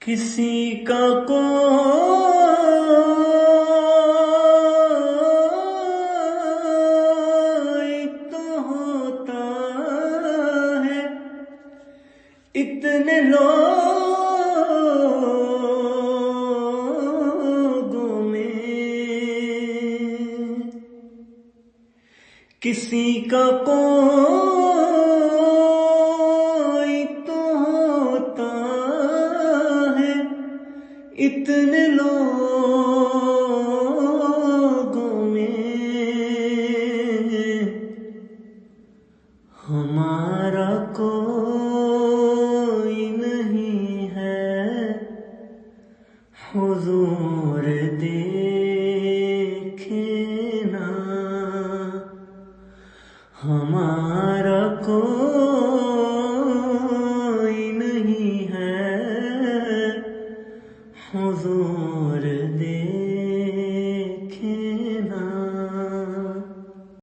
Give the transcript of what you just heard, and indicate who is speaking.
Speaker 1: کسی کا کوئی تو ہوتا ہے، اتنے لوگوں میں کسی کا کوئی تو ہوتا ہے، اتنے لوگوں میں ہمارا کوئی نہیں ہے، حضور دیکھنا ہمارا کوئی نہیں ہے، حضور دیکھنا۔